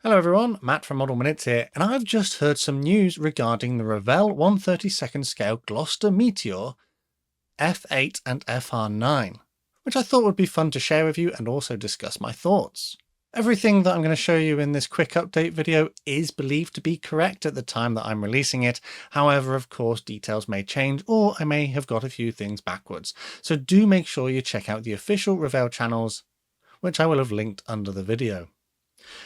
Hello everyone, Matt from Model Minutes here, and I've just heard some news regarding the Revell 1/32 scale Gloster Meteor F.8 and FR.9, which I thought would be fun to share with you and also discuss my thoughts. Everything that I'm going to show you in this quick update video is believed to be correct at the time that I'm releasing it. However, of course, details may change or I may have got a few things backwards. So do make sure you check out the official Revell channels, which I will have linked under the video.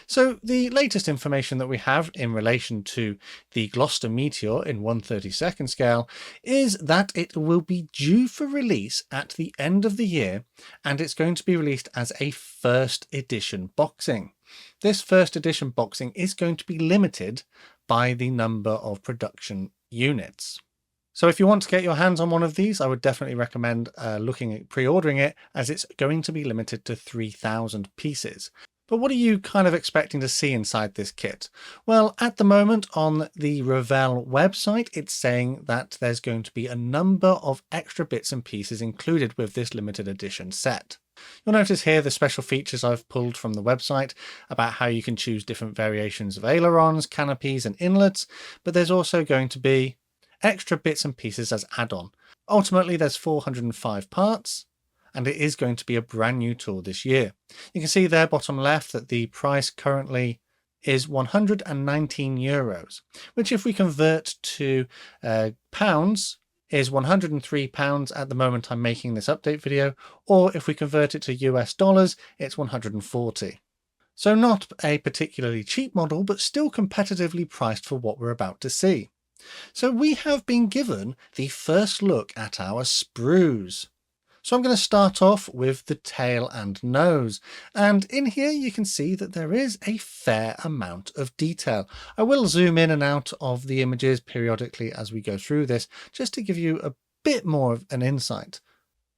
So the latest information that we have in relation to the Gloster Meteor in 1/32 scale is that it will be due for release at the end of the year, and it's going to be released as a first edition boxing. This first edition boxing is going to be limited by the number of production units. So if you want to get your hands on one of these, I would definitely recommend looking at pre-ordering it, as it's going to be limited to 3,000 pieces. But what are you kind of expecting to see inside this kit? Well, at the moment on the Revell website, it's saying that there's going to be a number of extra bits and pieces included with this limited edition set. You'll notice here the special features I've pulled from the website about how you can choose different variations of ailerons, canopies and inlets, but there's also going to be extra bits and pieces as add-on. Ultimately, there's 405 parts, and it is going to be a brand new tool this year. You can see there bottom left that the price currently is €119, which if we convert to pounds is £103 at the moment I'm making this update video, or if we convert it to US dollars, it's 140. So not a particularly cheap model, but still competitively priced for what we're about to see. So we have been given the first look at our sprues. So I'm going to start off with the tail and nose, and in here you can see that there is a fair amount of detail. I will zoom in and out of the images periodically as we go through this, just to give you a bit more of an insight.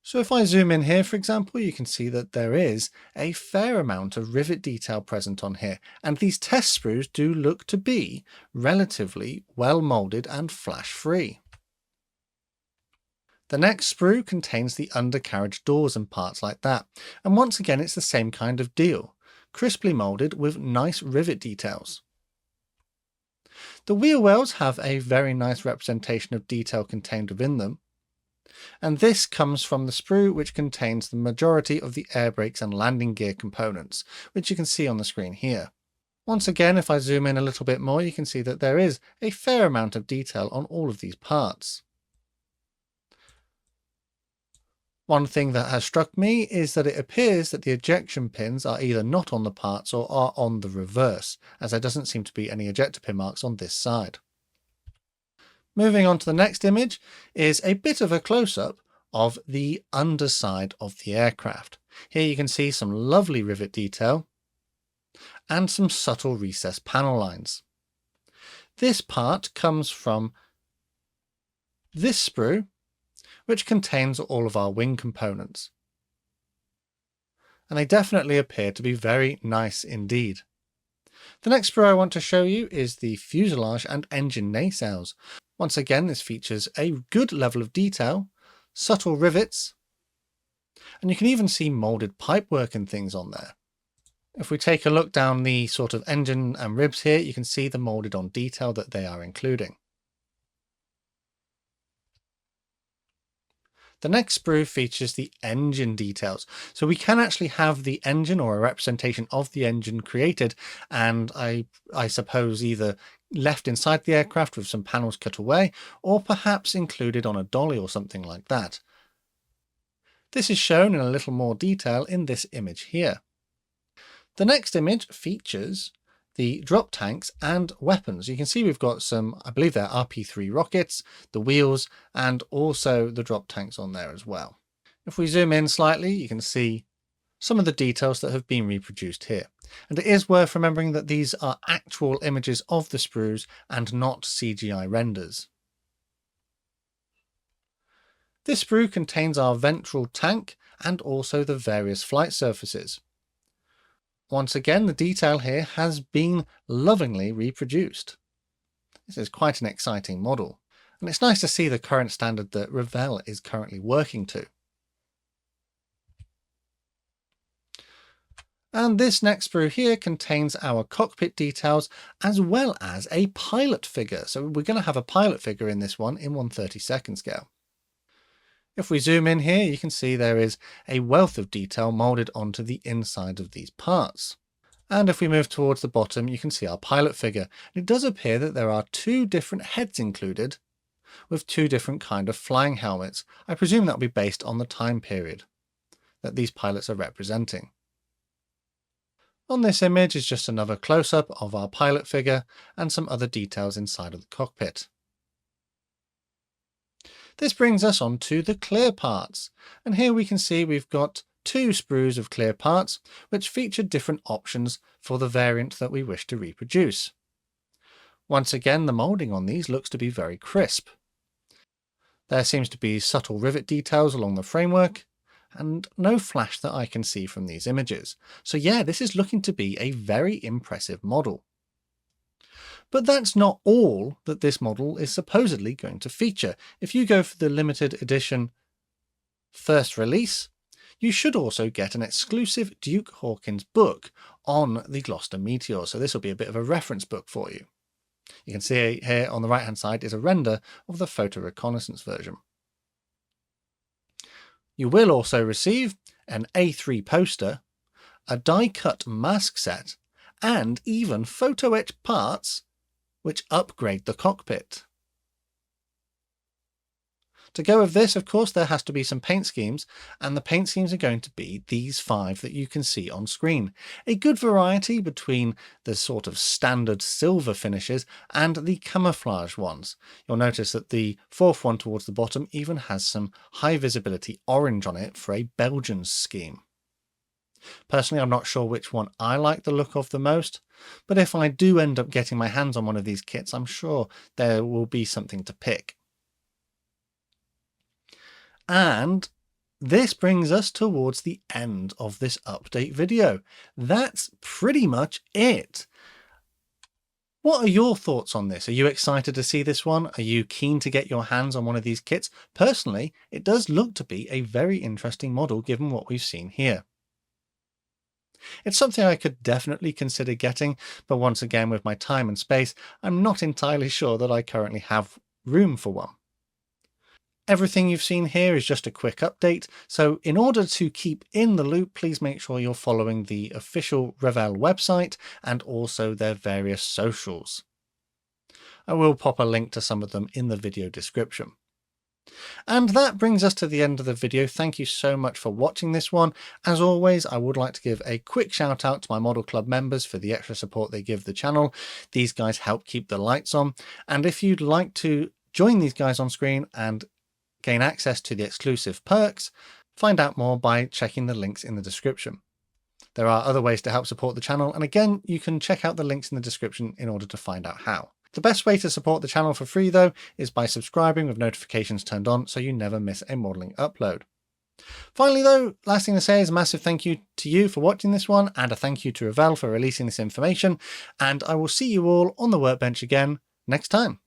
So if I zoom in here, for example, you can see that there is a fair amount of rivet detail present on here, and these test sprues do look to be relatively well molded and flash free. The next sprue contains the undercarriage doors and parts like that, and once again it's the same kind of deal, crisply moulded with nice rivet details. The wheel wells have a very nice representation of detail contained within them, and this comes from the sprue which contains the majority of the air brakes and landing gear components, which you can see on the screen here. Once again, if I zoom in a little bit more, you can see that there is a fair amount of detail on all of these parts. One thing that has struck me is that it appears that the ejection pins are either not on the parts or are on the reverse, as there doesn't seem to be any ejector pin marks on this side. Moving on to the next image is a bit of a close-up of the underside of the aircraft. Here you can see some lovely rivet detail and some subtle recessed panel lines. This part comes from this sprue, which contains all of our wing components. And they definitely appear to be very nice indeed. The next sprue I want to show you is the fuselage and engine nacelles. Once again, this features a good level of detail, subtle rivets, and you can even see moulded pipework and things on there. If we take a look down the sort of engine and ribs here, you can see the moulded on detail that they are including. The next sprue features the engine details, so we can actually have the engine or a representation of the engine created, and I suppose either left inside the aircraft with some panels cut away, or perhaps included on a dolly or something like that. This is shown in a little more detail in this image here. The next image features the drop tanks and weapons. You can see we've got some, I believe they're RP3 rockets, the wheels, and also the drop tanks on there as well. If we zoom in slightly, you can see some of the details that have been reproduced here. And it is worth remembering that these are actual images of the sprues and not CGI renders. This sprue contains our ventral tank and also the various flight surfaces. Once again, the detail here has been lovingly reproduced. This is quite an exciting model, and it's nice to see the current standard that Revell is currently working to. And this next sprue here contains our cockpit details as well as a pilot figure. So we're going to have a pilot figure in this one in 1/32 scale. If we zoom in here, you can see there is a wealth of detail molded onto the inside of these parts. And if we move towards the bottom, you can see our pilot figure. It does appear that there are two different heads included with two different kind of flying helmets. I presume that will be based on the time period that these pilots are representing. On this image is just another close-up of our pilot figure and some other details inside of the cockpit. This brings us on to the clear parts, and here we can see we've got two sprues of clear parts which feature different options for the variant that we wish to reproduce. Once again, the moulding on these looks to be very crisp. There seems to be subtle rivet details along the framework, and no flash that I can see from these images. So yeah, this is looking to be a very impressive model. But that's not all that this model is supposedly going to feature. If you go for the limited edition first release, you should also get an exclusive Duke Hawkins book on the Gloster Meteor. So this will be a bit of a reference book for you. You can see here on the right hand side is a render of the photo reconnaissance version. You will also receive an A3 poster, a die-cut mask set, and even photo etch parts which upgrade the cockpit. To go with this, of course, there has to be some paint schemes, and the paint schemes are going to be these 5 that you can see on screen. A good variety between the sort of standard silver finishes and the camouflage ones. You'll notice that the 4th one towards the bottom even has some high visibility orange on it for a Belgian scheme. Personally, I'm not sure which one I like the look of the most, but if I do end up getting my hands on one of these kits, I'm sure there will be something to pick. And this brings us towards the end of this update video. That's pretty much it. What are your thoughts on this? Are you excited to see this one? Are you keen to get your hands on one of these kits? Personally, it does look to be a very interesting model given what we've seen here. It's something I could definitely consider getting, but once again, with my time and space, I'm not entirely sure that I currently have room for one. Everything you've seen here is just a quick update, so in order to keep in the loop, please make sure you're following the official Revell website and also their various socials. I will pop a link to some of them in the video description. And that brings us to the end of the video. Thank you so much for watching this one. As always, I would like to give a quick shout out to my Model Club members for the extra support they give the channel. These guys help keep the lights on. And if you'd like to join these guys on screen and gain access to the exclusive perks, find out more by checking the links in the description. There are other ways to help support the channel, and again, you can check out the links in the description in order to find out how. The best way to support the channel for free though is by subscribing with notifications turned on so you never miss a modelling upload. Finally though, last thing to say is a massive thank you to you for watching this one, and a thank you to Revell for releasing this information, and I will see you all on the workbench again next time.